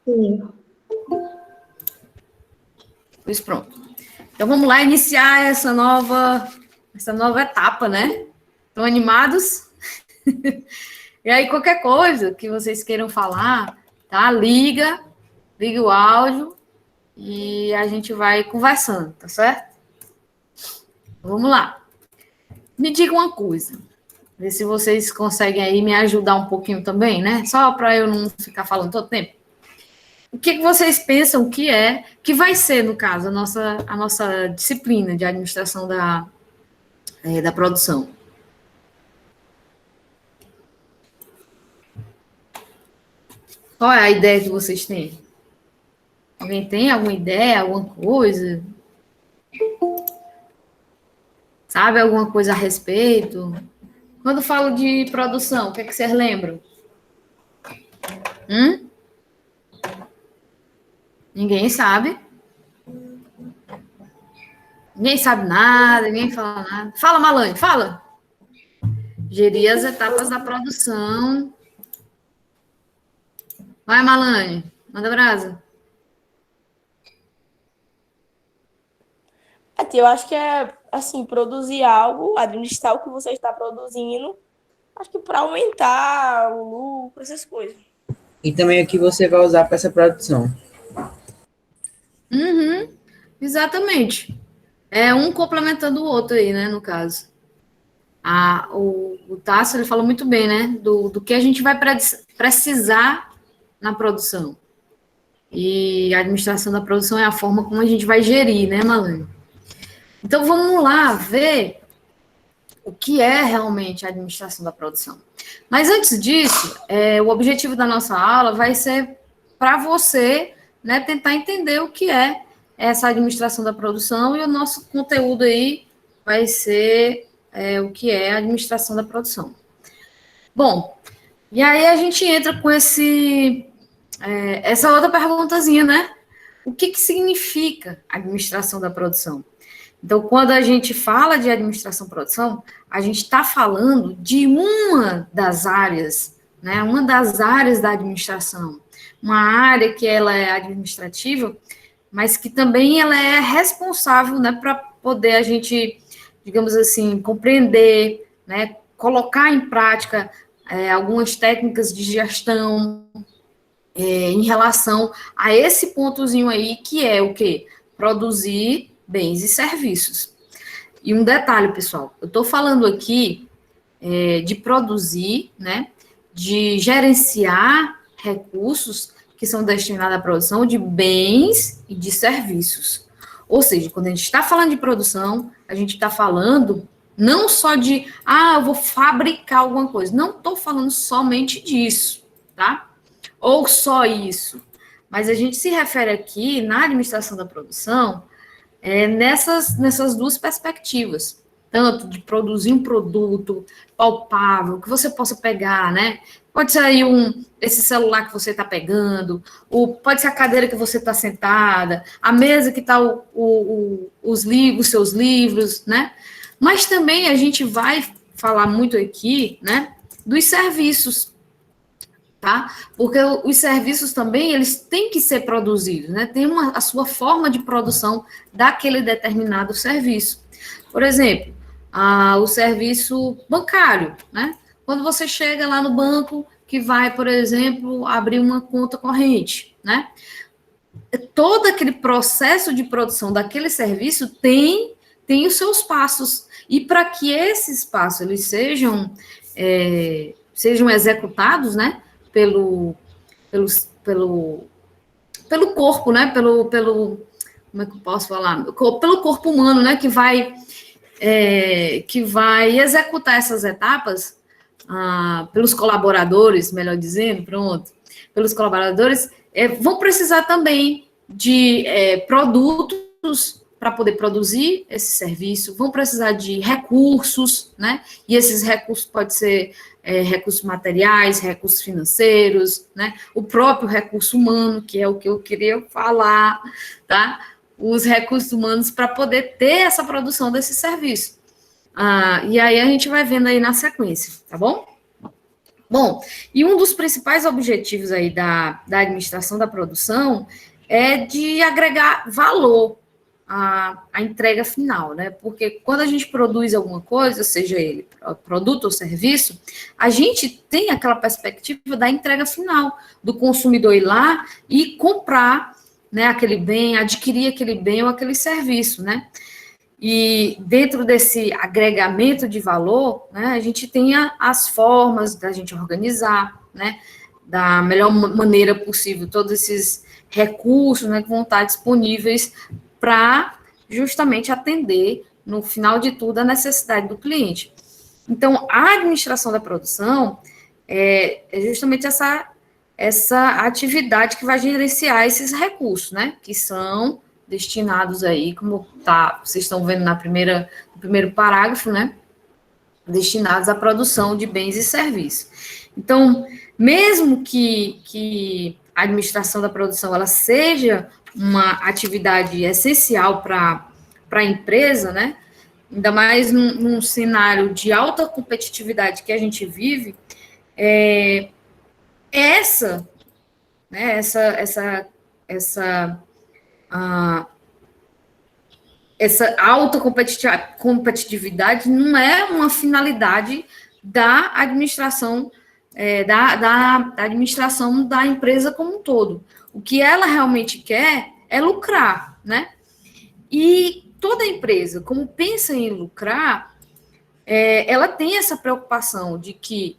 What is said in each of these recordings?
Sim. Pois pronto. Então vamos lá iniciar essa nova etapa, né? Estão animados? E aí, qualquer coisa que vocês queiram falar, tá? Liga o áudio e a gente vai conversando, tá certo? Vamos lá. Me diga uma coisa. Ver se vocês conseguem aí me ajudar um pouquinho também, né? Só para eu não ficar falando todo tempo. O que vocês pensam que vai ser, no caso, a nossa disciplina de administração da produção? Qual é a ideia que vocês têm? Alguém tem alguma ideia, alguma coisa? Sabe alguma coisa a respeito? Quando falo de produção, o que vocês lembram? Ninguém sabe. Ninguém sabe nada, ninguém fala nada. Fala, Malane, fala. Gerir as etapas da produção. Vai, Malane, manda brasa. Eu acho que é, assim, produzir algo, administrar o que você está produzindo, acho que para aumentar o lucro, essas coisas. E também o que você vai usar para essa produção. Exatamente. É um complementando o outro aí, né, no caso. O Tássio, ele falou muito bem, né, do que a gente vai precisar na produção. E a administração da produção é a forma como a gente vai gerir, né, Malane? Então, vamos lá ver o que é realmente a administração da produção. Mas antes disso, o objetivo da nossa aula vai ser para você, né, tentar entender o que é essa administração da produção, e o nosso conteúdo aí vai ser o que é a administração da produção. Bom, e aí a gente entra com essa outra perguntazinha, né? O que significa administração da produção? Então, quando a gente fala de administração-produção, a gente está falando de uma das áreas, né? Uma das áreas da administração. Uma área que ela é administrativa, mas que também ela é responsável, né, para poder a gente, digamos assim, compreender, né, colocar em prática algumas técnicas de gestão em relação a esse pontozinho aí, que é o quê? Produzir bens e serviços. E um detalhe, pessoal, eu estou falando aqui de produzir, né, de gerenciar recursos que são destinados à produção de bens e de serviços. Ou seja, quando a gente está falando de produção, a gente está falando não só de, eu vou fabricar alguma coisa. Não estou falando somente disso, tá? Ou só isso. Mas a gente se refere aqui, na administração da produção, nessas duas perspectivas, tanto de produzir um produto palpável, que você possa pegar, né? Pode ser aí esse celular que você está pegando, pode ser a cadeira que você está sentada, a mesa que está os seus livros, né? Mas também a gente vai falar muito aqui, né, dos serviços, tá? Porque os serviços também, eles têm que ser produzidos, né? Tem a sua forma de produção daquele determinado serviço. Por exemplo, o serviço bancário, né? Quando você chega lá no banco que vai, por exemplo, abrir uma conta corrente, né? Todo aquele processo de produção daquele serviço tem os seus passos. E para que esses passos eles sejam executados, né? Pelo corpo, né? Como é que eu posso falar? Pelo corpo humano, né? Que vai executar essas etapas, pelos colaboradores, melhor dizendo, pelos colaboradores, vão precisar também de produtos para poder produzir esse serviço, vão precisar de recursos, né? E esses recursos podem ser recursos materiais, recursos financeiros, né? O próprio recurso humano, que é o que eu queria falar, tá? Os recursos humanos para poder ter essa produção desse serviço. E aí a gente vai vendo aí na sequência, tá bom? Bom, e um dos principais objetivos aí da administração da produção é de agregar valor à entrega final, né? Porque quando a gente produz alguma coisa, seja ele produto ou serviço, a gente tem aquela perspectiva da entrega final, do consumidor ir lá e comprar, né, aquele bem, adquirir aquele bem ou aquele serviço, né? E dentro desse agregamento de valor, né, a gente tem as formas da gente organizar, né, da melhor maneira possível, todos esses recursos, né, que vão estar disponíveis para justamente atender, no final de tudo, a necessidade do cliente. Então, a administração da produção é justamente essa atividade que vai gerenciar esses recursos, né, que são destinados aí, como vocês estão vendo no primeiro parágrafo, né, destinados à produção de bens e serviços. Então, mesmo que a administração da produção ela seja uma atividade essencial para a empresa, né, ainda mais num cenário de alta competitividade que a gente vive, essa alta competitividade não é uma finalidade da administração, da administração da empresa como um todo. O que ela realmente quer é lucrar, né? E toda empresa, como pensa em lucrar, ela tem essa preocupação de que,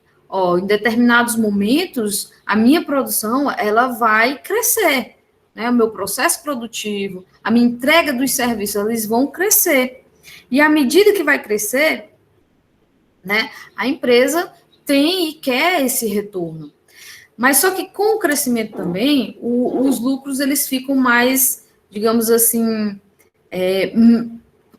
em determinados momentos, a minha produção ela vai crescer, né? O meu processo produtivo, a minha entrega dos serviços, eles vão crescer. E à medida que vai crescer, né, a empresa tem e quer esse retorno. Mas só que com o crescimento também, os lucros eles ficam mais, digamos assim,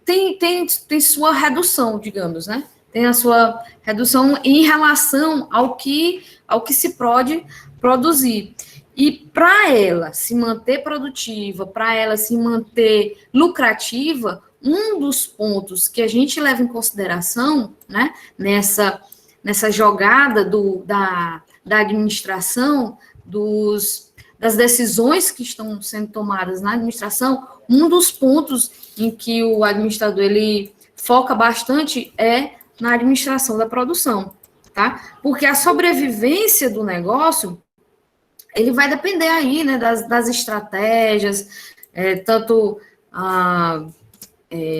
tem sua redução, digamos, né? Tem a sua redução em relação ao que se pode produzir. E para ela se manter produtiva, para ela se manter lucrativa, um dos pontos que a gente leva em consideração, né, nessa jogada da administração, das decisões que estão sendo tomadas na administração, um dos pontos em que o administrador ele foca bastante é na administração da produção, tá? Porque a sobrevivência do negócio ele vai depender aí, né, das estratégias, tanto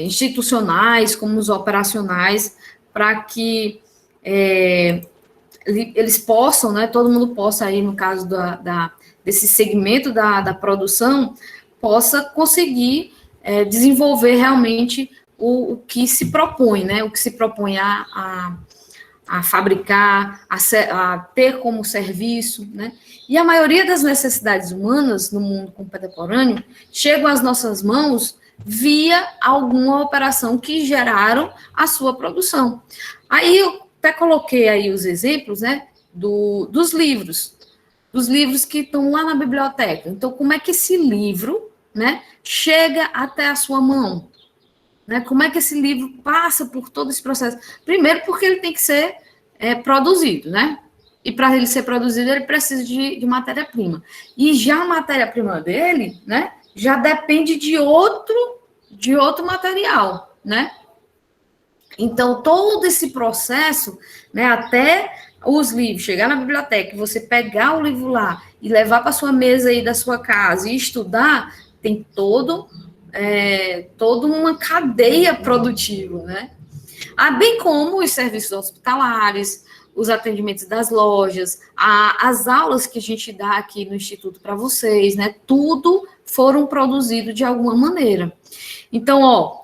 institucionais como os operacionais, para que eles possam, né, todo mundo possa aí, no caso desse segmento da produção, possa conseguir desenvolver realmente o que se propõe, né, o que se propõe a fabricar, a ter como serviço, né? E a maioria das necessidades humanas no mundo contemporâneo chegam às nossas mãos via alguma operação que geraram a sua produção. Aí eu até coloquei aí os exemplos, né, dos livros que estão lá na biblioteca. Então, como é que esse livro, né, chega até a sua mão? Né? Como é que esse livro passa por todo esse processo? Primeiro, porque ele tem que ser produzido, né? E para ele ser produzido, ele precisa de matéria-prima. E já a matéria-prima dele, né, já depende de outro material, né? Então, todo esse processo, né, até os livros, chegar na biblioteca, você pegar o livro lá e levar para sua mesa aí da sua casa e estudar, tem toda uma cadeia produtiva, né? Bem como os serviços hospitalares, os atendimentos das lojas, as aulas que a gente dá aqui no Instituto para vocês, né? Tudo foram produzidos de alguma maneira. Então,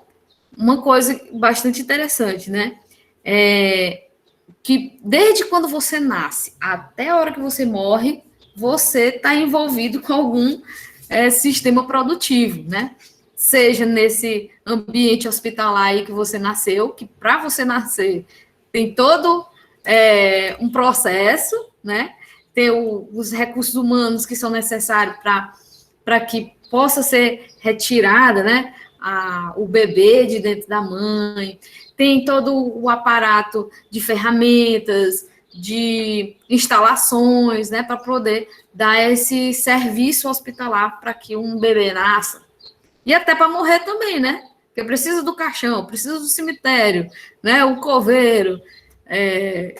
uma coisa bastante interessante, né? Que desde quando você nasce até a hora que você morre, você está envolvido com algum sistema produtivo, né? Seja nesse ambiente hospitalar aí que você nasceu, que para você nascer tem todo um processo, né? Tem os recursos humanos que são necessários para que possa ser retirada, né, o bebê de dentro da mãe, tem todo o aparato de ferramentas, de instalações, né, para poder dar esse serviço hospitalar para que um bebê nasça. E até para morrer também, né? Porque precisa do caixão, precisa do cemitério, né? O coveiro.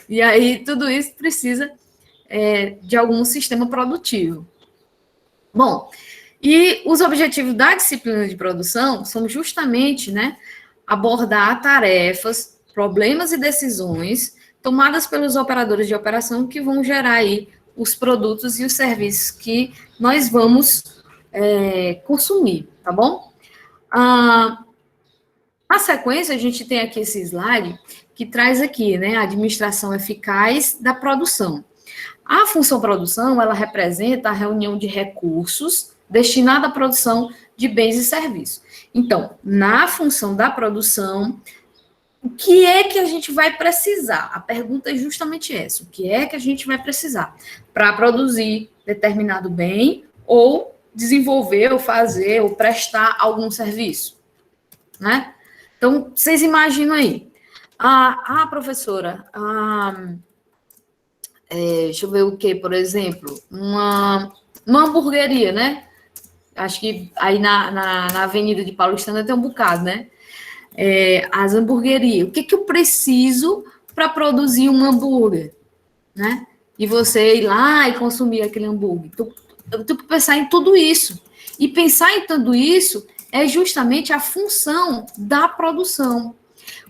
E aí tudo isso precisa de algum sistema produtivo. Bom, e os objetivos da disciplina de produção são justamente, né, abordar tarefas, problemas e decisões tomadas pelos operadores de operação que vão gerar aí os produtos e os serviços que nós vamos consumir, tá bom? Na sequência, a gente tem aqui esse slide que traz aqui, né, a administração eficaz da produção. A função produção, ela representa a reunião de recursos destinada à produção de bens e serviços. Então, na função da produção, o que é que a gente vai precisar? A pergunta é justamente essa. O que é que a gente vai precisar para produzir determinado bem ou desenvolver, ou fazer, ou prestar algum serviço, né? Então, vocês imaginam aí. Professora, deixa eu ver o que, por exemplo, uma hamburgueria, né? Acho que aí na Avenida de Paulistana tem um bocado, né? As hamburguerias. O que eu preciso para produzir um hambúrguer, né? E você ir lá e consumir aquele hambúrguer. Então, eu tenho que pensar em tudo isso. E pensar em tudo isso é justamente a função da produção.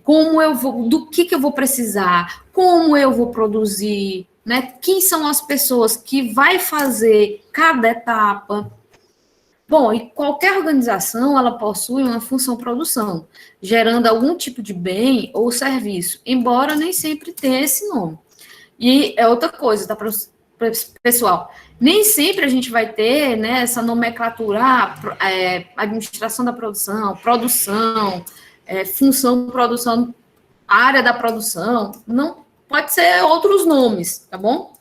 Do que eu vou precisar, como eu vou produzir, né? Quem são as pessoas que vai fazer cada etapa. Bom, e qualquer organização, ela possui uma função produção, gerando algum tipo de bem ou serviço, embora nem sempre tenha esse nome. E é outra coisa, tá, pessoal? Nem sempre a gente vai ter, né, essa nomenclatura, administração da produção, função produção, área da produção, não pode ser outros nomes, tá bom?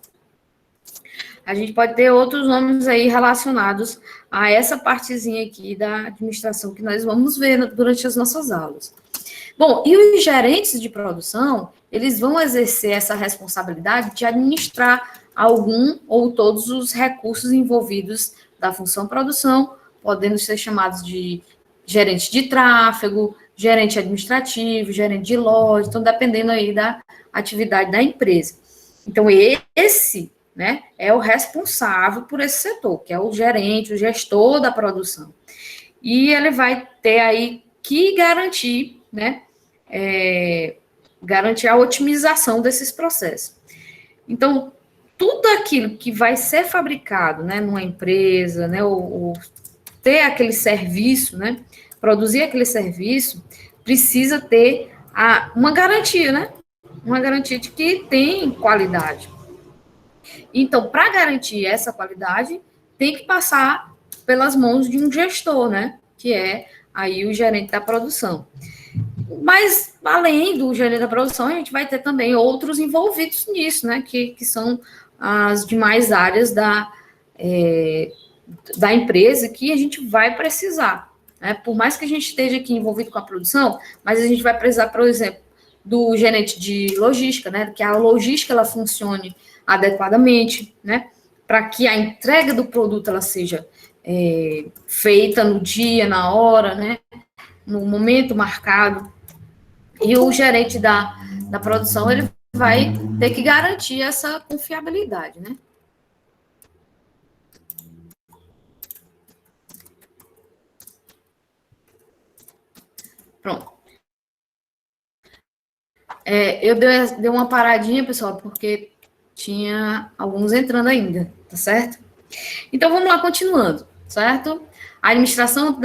A gente pode ter outros nomes aí relacionados a essa partezinha aqui da administração que nós vamos ver durante as nossas aulas. Bom, e os gerentes de produção, eles vão exercer essa responsabilidade de administrar algum ou todos os recursos envolvidos da função produção, podendo ser chamados de gerente de tráfego, gerente administrativo, gerente de loja, então dependendo aí da atividade da empresa. Então, esse, né, é o responsável por esse setor, que é o gerente, o gestor da produção. E ele vai ter aí que garantir, né, garantir a otimização desses processos. Então, tudo aquilo que vai ser fabricado, né, numa empresa, né, ou ter aquele serviço, né, produzir aquele serviço, precisa ter uma garantia, né, uma garantia de que tem qualidade. Então, para garantir essa qualidade, tem que passar pelas mãos de um gestor, né, que é aí o gerente da produção. Mas, além do gerente da produção, a gente vai ter também outros envolvidos nisso, né, que são as demais áreas da empresa que a gente vai precisar, né? Por mais que a gente esteja aqui envolvido com a produção, mas a gente vai precisar, por exemplo, do gerente de logística, né? Que a logística ela funcione adequadamente, né? Para que a entrega do produto ela seja feita no dia, na hora, né? No momento marcado. E o gerente da produção ele vai ter que garantir essa confiabilidade, né? Pronto. Eu dei uma paradinha, pessoal, porque tinha alguns entrando ainda, tá certo? Então, vamos lá, continuando, certo? A administração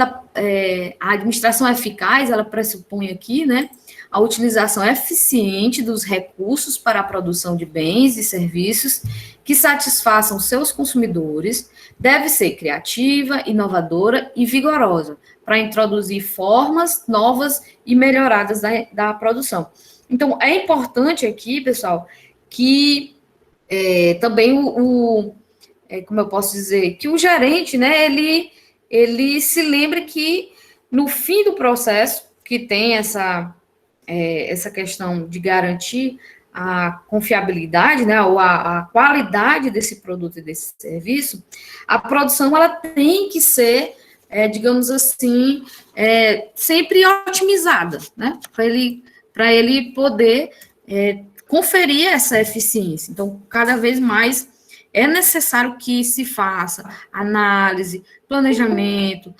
eficaz, ela pressupõe aqui, né, a utilização eficiente dos recursos para a produção de bens e serviços que satisfaçam seus consumidores, deve ser criativa, inovadora e vigorosa, para introduzir formas novas e melhoradas da produção. Então, é importante aqui, pessoal, que também como eu posso dizer, que o gerente, né, ele se lembre que no fim do processo, que tem essa questão de garantir a confiabilidade, né, ou a qualidade desse produto e desse serviço, a produção ela tem que ser, digamos assim, sempre otimizada, né, para ele poder conferir essa eficiência. Então, cada vez mais é necessário que se faça análise, planejamento,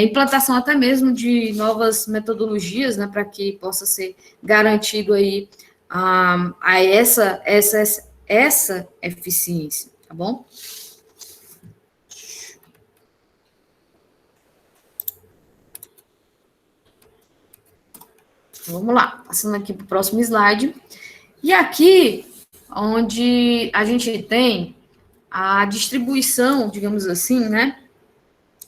implantação até mesmo de novas metodologias, né, para que possa ser garantido aí a essa eficiência, tá bom? Vamos lá, passando aqui para o próximo slide. E aqui, onde a gente tem a distribuição, digamos assim, né,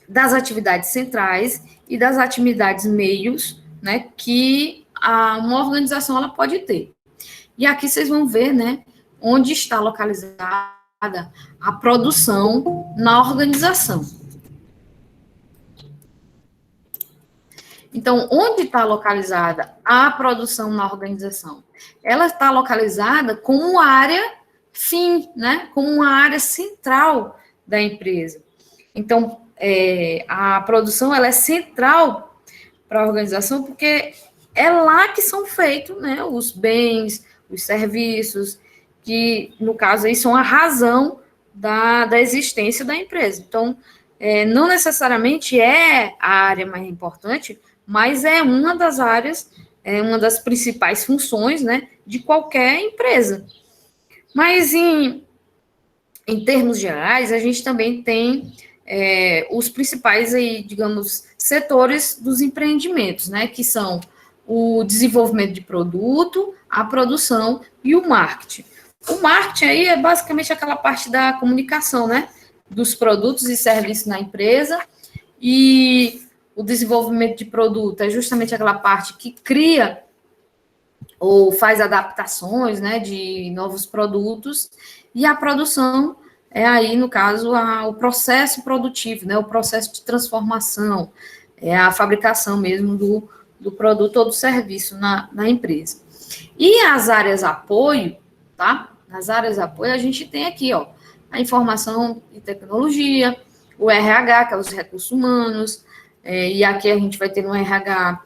das atividades centrais e das atividades meios, né, que uma organização ela pode ter. E aqui vocês vão ver, né, onde está localizada a produção na organização. Então, onde está localizada a produção na organização? Ela está localizada como área fim, né, como uma área central da empresa. Então, a produção ela é central para a organização porque é lá que são feitos, né, os bens, os serviços, que, no caso, aí são a razão da existência da empresa. Então, não necessariamente é a área mais importante, mas é uma das áreas, uma das principais funções, né, de qualquer empresa. Mas, em termos gerais, a gente também tem os principais, aí, digamos, setores dos empreendimentos, né, que são o desenvolvimento de produto, a produção e o marketing. O marketing aí é basicamente aquela parte da comunicação, né, dos produtos e serviços na empresa, e o desenvolvimento de produto é justamente aquela parte que cria ou faz adaptações, né, de novos produtos, e a produção é aí, no caso, o processo produtivo, né, o processo de transformação, a fabricação mesmo do produto ou do serviço na empresa. E as áreas apoio, tá? Nas áreas apoio, a gente tem aqui, ó, a informação e tecnologia, o RH, que é os recursos humanos, e aqui a gente vai ter no RH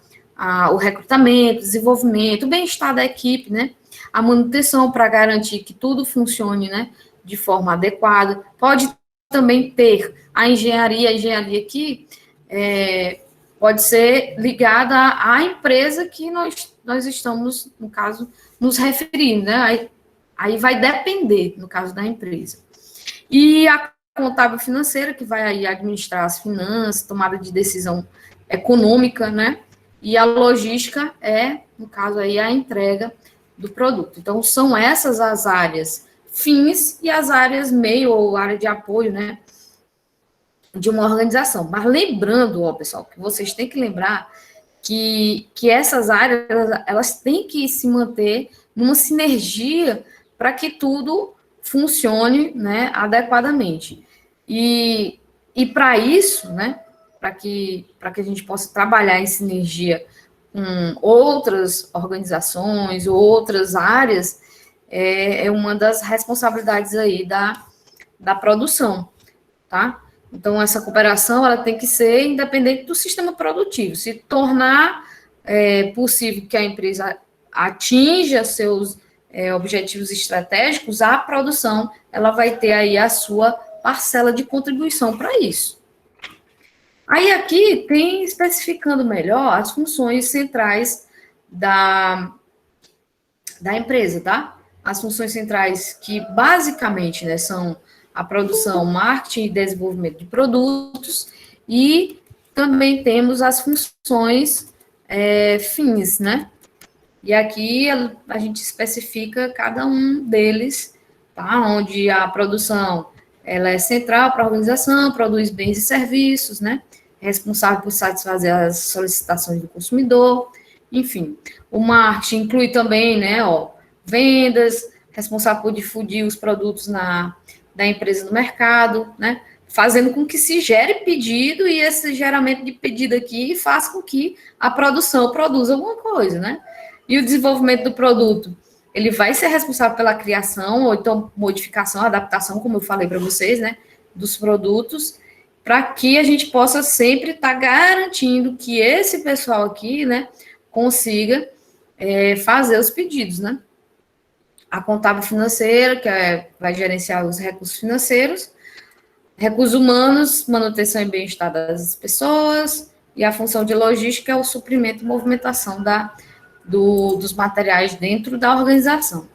o recrutamento, desenvolvimento, o bem-estar da equipe, né? A manutenção para garantir que tudo funcione, né, de forma adequada. Pode também ter a engenharia aqui pode ser ligada à empresa que nós estamos, no caso, nos referindo, né? Aí vai depender, no caso da empresa. E a contábil financeira, que vai aí administrar as finanças, tomada de decisão econômica, né? E a logística no caso aí, a entrega do produto. Então, são essas as áreas fins e as áreas meio ou área de apoio, né, de uma organização. Mas lembrando, ó, pessoal, que vocês têm que lembrar que essas áreas, elas têm que se manter numa sinergia para que tudo funcione, né, adequadamente. E para isso, né, para que a gente possa trabalhar em sinergia com outras organizações, outras áreas, é uma das responsabilidades aí da produção, tá? Então, essa cooperação, ela tem que ser independente do sistema produtivo, se tornar possível que a empresa atinja seus objetivos estratégicos, a produção, ela vai ter aí a sua parcela de contribuição para isso. Aí aqui tem especificando melhor as funções centrais da empresa, tá? As funções centrais que basicamente, né, são a produção, marketing e desenvolvimento de produtos, e também temos as funções fins, né? E aqui a gente especifica cada um deles, tá? Onde a produção, ela é central para a organização, produz bens e serviços, né? Responsável por satisfazer as solicitações do consumidor, enfim. O marketing inclui também, né, vendas, responsável por difundir os produtos da empresa no mercado, né, fazendo com que se gere pedido, e esse geramento de pedido aqui faça com que a produção produza alguma coisa, né. E o desenvolvimento do produto ele vai ser responsável pela criação, ou então modificação, adaptação, como eu falei para vocês, né, dos produtos, para que a gente possa sempre estar garantindo que esse pessoal aqui, né, consiga fazer os pedidos, né? A contábil financeira, que vai gerenciar os recursos financeiros, recursos humanos, manutenção e bem-estar das pessoas, e a função de logística é o suprimento e movimentação dos materiais dentro da organização.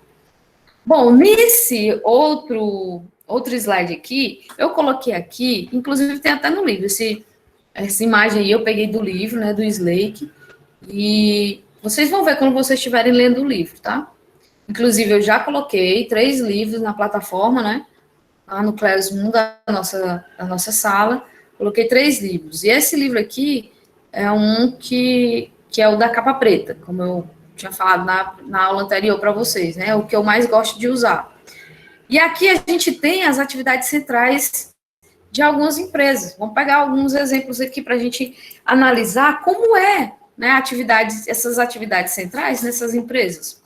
Bom, nesse outro slide aqui, eu coloquei aqui, inclusive tem até no livro, essa imagem aí eu peguei do livro, né, do Slake, e vocês vão ver quando vocês estiverem lendo o livro, tá? Inclusive, eu já coloquei 3 livros na plataforma, né? Lá no Classroom da nossa sala. Coloquei 3 livros. E esse livro aqui é um que é o da capa preta, como eu tinha falado na aula anterior para vocês, né? O que eu mais gosto de usar. E aqui a gente tem as atividades centrais de algumas empresas. Vamos pegar alguns exemplos aqui para a gente analisar como né, essas atividades centrais nessas empresas.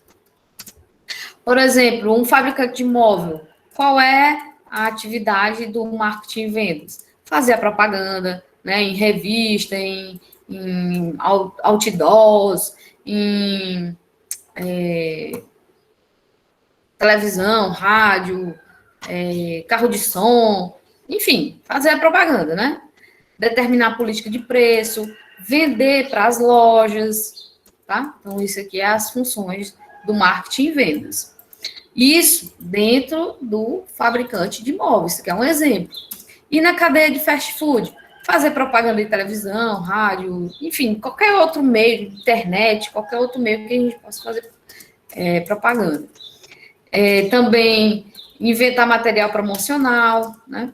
Por exemplo, um fabricante de móvel, qual é a atividade do marketing e vendas? Fazer a propaganda, né, em revista, em outdoors, em televisão, rádio, carro de som, enfim, fazer a propaganda, né? Determinar a política de preço, vender para as lojas, tá? Então, isso aqui é as funções do marketing e vendas. Isso dentro do fabricante de móveis, que é um exemplo. E na cadeia de fast food, fazer propaganda em televisão, rádio, enfim, qualquer outro meio, internet, qualquer outro meio que a gente possa fazer propaganda. Também inventar material promocional, né?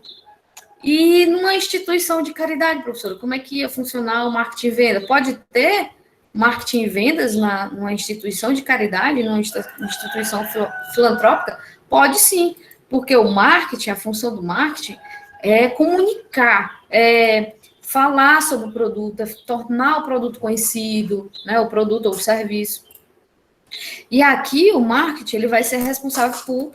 E numa instituição de caridade, professora, como é que ia funcionar o marketing e venda? Pode ter marketing e vendas numa instituição de caridade, numa instituição filantrópica? Pode sim, porque o marketing, a função do marketing é comunicar, falar sobre o produto, tornar o produto conhecido, né, o produto ou o serviço. E aqui o marketing ele vai ser responsável por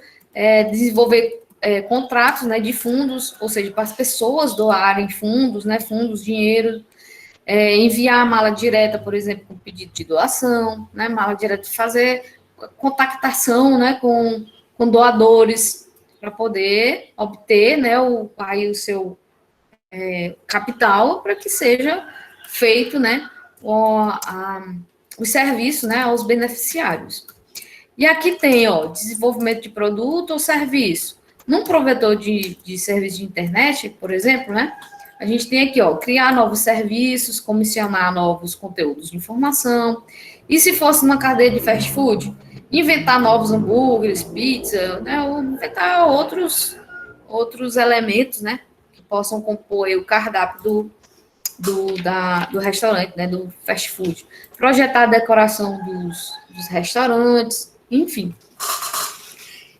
desenvolver contratos, né, de fundos, ou seja, para as pessoas doarem fundos, né, fundos, dinheiro, enviar a mala direta, por exemplo, com pedido de doação, né, mala direta, fazer contactação, né, com doadores para poder obter, né, o seu capital para que seja feito, né, o serviço, né, aos beneficiários. E aqui tem, desenvolvimento de produto ou serviço. Num provedor de serviço de internet, por exemplo, né, a gente tem aqui, criar novos serviços, comissionar novos conteúdos de informação. E se fosse uma cadeia de fast food, inventar novos hambúrgueres, pizza, né, ou inventar outros elementos, né, que possam compor o cardápio do restaurante, né, do fast food. Projetar a decoração dos restaurantes, enfim.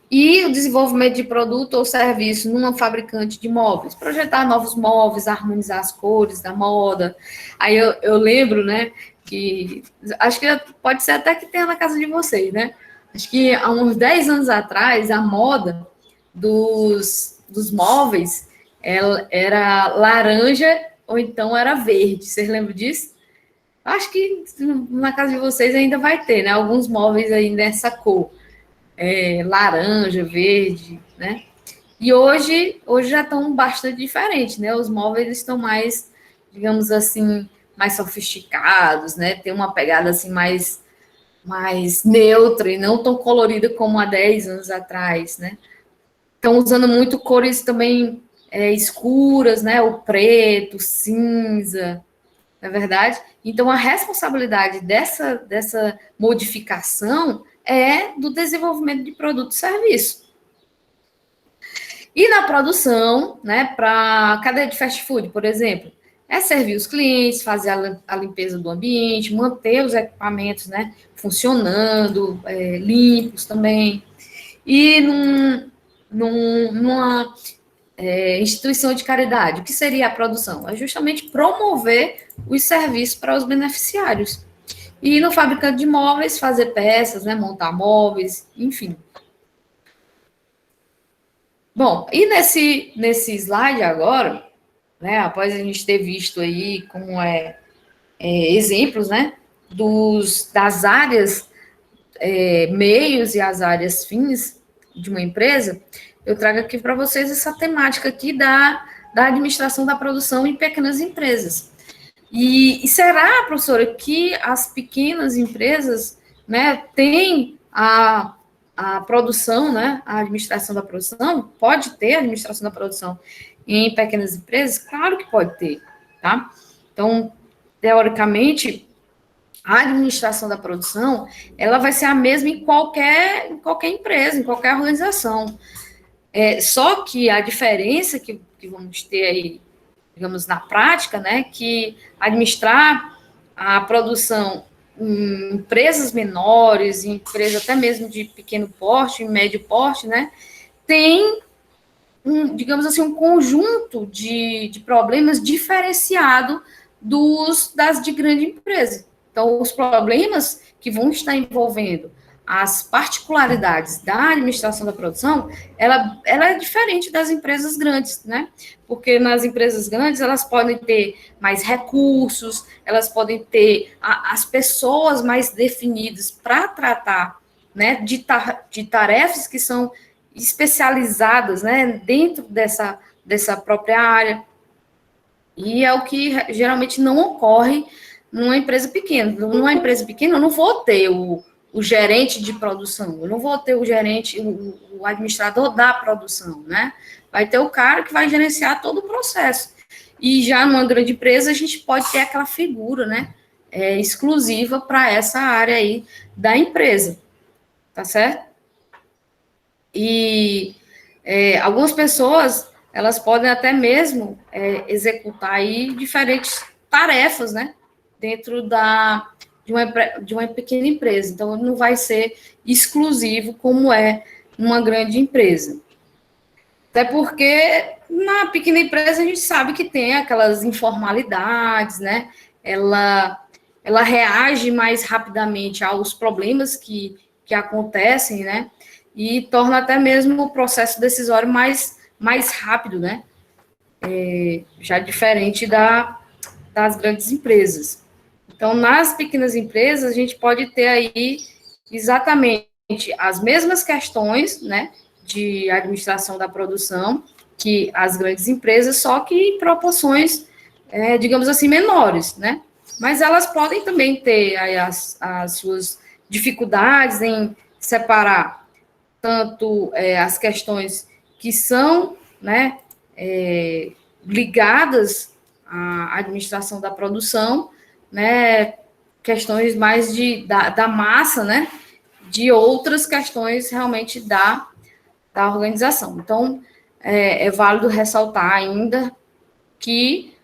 E o desenvolvimento de produto ou serviço numa fabricante de móveis. Projetar novos móveis, harmonizar as cores da moda. Aí eu lembro, né, que acho que pode ser até que tenha na casa de vocês, né? Acho que há uns 10 anos atrás, a moda dos móveis era laranja ou então era verde. Vocês lembram disso? Acho que na casa de vocês ainda vai ter, né? Alguns móveis aí nessa cor. Laranja, verde, né? E hoje já estão bastante diferentes, né? Os móveis estão mais, digamos assim, mais sofisticados, né? Tem uma pegada assim mais neutra e não tão colorida como há 10 anos atrás, né? Estão usando muito cores também escuras, né? O preto, cinza, não é verdade? Então, a responsabilidade dessa modificação do desenvolvimento de produto e serviço. E na produção, né, para a cadeia de fast food, por exemplo, servir os clientes, fazer a limpeza do ambiente, manter os equipamentos, né, funcionando, limpos também. E numa instituição de caridade, o que seria a produção? É justamente promover os serviços para os beneficiários. e no fabricante de móveis fazer peças, né, montar móveis, enfim. Bom, e nesse slide agora, né, após a gente ter visto aí como exemplos, né, das áreas, meios e as áreas fins de uma empresa, eu trago aqui para vocês essa temática aqui da administração da produção em pequenas empresas. E será, professora, que as pequenas empresas, né, têm a produção, né, a administração da produção? Pode ter a administração da produção em pequenas empresas? Claro que pode ter, tá? Então, teoricamente, a administração da produção, ela vai ser a mesma em qualquer empresa, em qualquer organização. Só que a diferença que vamos ter aí, digamos, na prática, né, que administrar a produção em empresas menores, em empresas até mesmo de pequeno porte, médio porte, né, tem, digamos assim, um conjunto de problemas diferenciado das de grande empresa. Então, os problemas que vão estar envolvendo as particularidades da administração da produção, ela é diferente das empresas grandes, né? Porque nas empresas grandes, elas podem ter mais recursos, elas podem ter as pessoas mais definidas para tratar, né, de tarefas que são especializadas, né, dentro dessa própria área. E é o que geralmente não ocorre numa empresa pequena. Numa empresa pequena, eu não vou ter o gerente de produção, eu não vou ter o administrador da produção, né? Vai ter o cara que vai gerenciar todo o processo. E já numa grande empresa, a gente pode ter aquela figura, né, exclusiva para essa área aí da empresa, tá certo? E algumas pessoas, elas podem até mesmo executar aí diferentes tarefas, né, dentro de uma pequena empresa. Então, não vai ser exclusivo como é numa grande empresa. Até porque na pequena empresa a gente sabe que tem aquelas informalidades, né? Ela reage mais rapidamente aos problemas que acontecem, né? E torna até mesmo o processo decisório mais rápido, né? Já diferente das grandes empresas. Então, nas pequenas empresas, a gente pode ter aí exatamente as mesmas questões, né, de administração da produção que as grandes empresas, só que em proporções, digamos assim, menores, né? Mas elas podem também ter aí as suas dificuldades em separar tanto as questões que são, né, ligadas à administração da produção, né, questões mais da massa, né, de outras questões realmente da organização. Então, é válido ressaltar ainda que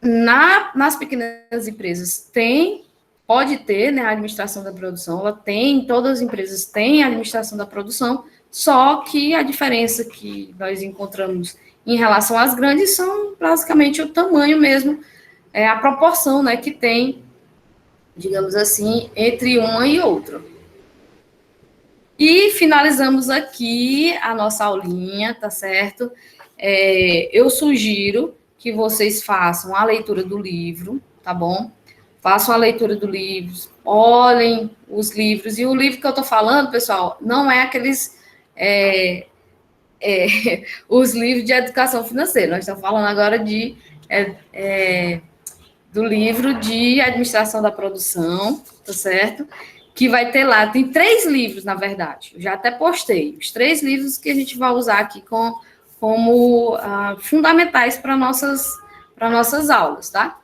nas pequenas empresas pode ter, né, a administração da produção, todas as empresas têm a administração da produção, só que a diferença que nós encontramos em relação às grandes são basicamente o tamanho mesmo, a proporção, né, que tem, digamos assim, entre uma e outra. E finalizamos aqui a nossa aulinha, tá certo? Eu sugiro que vocês façam a leitura do livro, tá bom? Façam a leitura do livro, olhem os livros. E o livro que eu tô falando, pessoal, não é aqueles... os livros de educação financeira. Nós estamos falando agora do livro de administração da produção, tá certo? Que vai ter lá, tem 3 livros, na verdade, eu já até postei, os 3 livros que a gente vai usar aqui como fundamentais para nossas aulas, tá?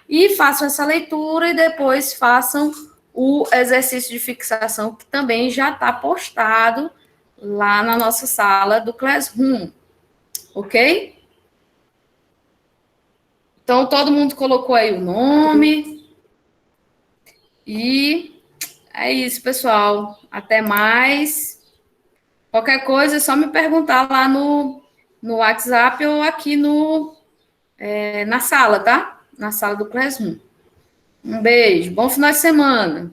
E façam essa leitura e depois façam o exercício de fixação, que também já está postado lá na nossa sala do Classroom, ok? Então, todo mundo colocou aí o nome. E é isso, pessoal. Até mais. Qualquer coisa é só me perguntar lá no WhatsApp ou aqui na sala, tá? Na sala do Classroom. Um beijo, bom final de semana.